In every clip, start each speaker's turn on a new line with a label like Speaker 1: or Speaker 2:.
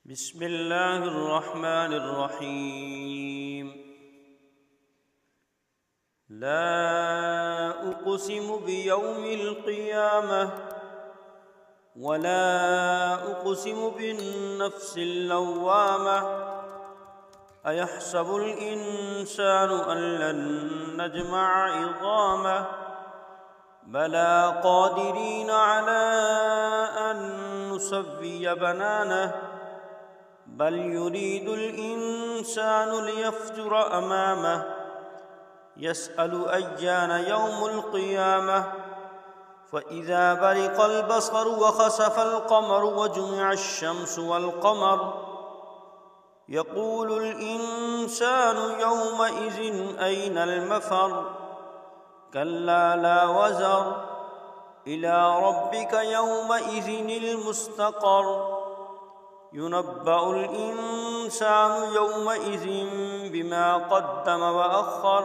Speaker 1: بسم الله الرحمن الرحيم. لا أقسم بيوم القيامة ولا أقسم بالنفس اللوامة. أيحسب الإنسان أن لن نجمع عظامه بلى قادرين على أن نسوي بنانه بل يريد الإنسان ليفجر أمامه يسأل أيان يوم القيامة. فإذا برق البصر وخسف القمر وجمع الشمس والقمر يقول الإنسان يومئذ أين المفر كلا لا وزر إلى ربك يومئذ المستقر. ينبأ الإنسان يومئذ بما قدم وأخر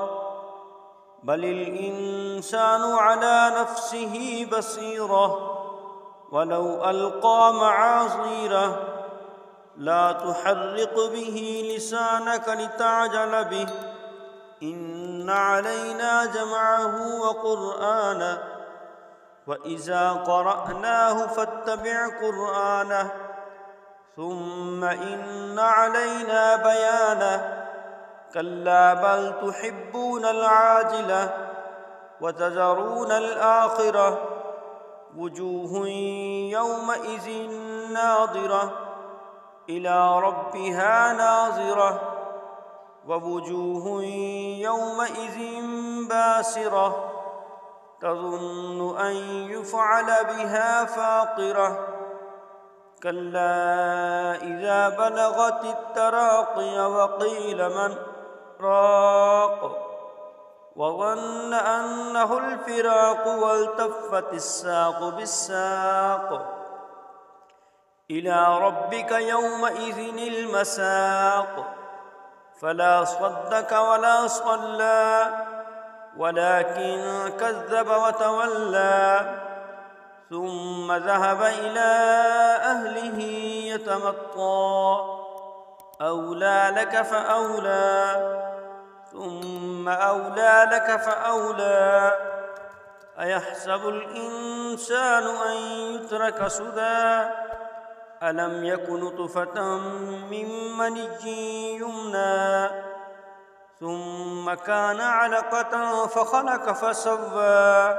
Speaker 1: بل الإنسان على نفسه بصيرة ولو ألقى معاذيره. لا تحرق به لسانك لتعجل به إن علينا جمعه وقرآنه وإذا قرأناه فاتبع قرآنه ثم إن علينا بيانه. كلا بل تحبون العاجلة وتذرون الآخرة وجوه يومئذ ناظرة إلى ربها ناظرة ووجوه يومئذ باسرة تظن أن يفعل بها فاقرة. كلا إذا بلغت التراقي وقيل من راق وظن أنه الفراق والتفت الساق بالساق إلى ربك يومئذ المساق. فلا صدق ولا صلى ولكن كذب وتولى ثم ذهب إلى أهله يتمطى أولى لك فأولى ثم أولى لك فأولى. أيحسب الإنسان أن يترك سدى ألم يك نطفة من مني يمنى ثم كان علقة فخلق فسوى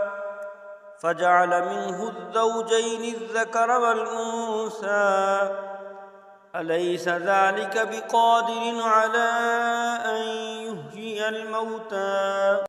Speaker 1: فجعل منه الزوجين الذكر والأنثى. أليس ذلك بقادر على أن يحيي الموتى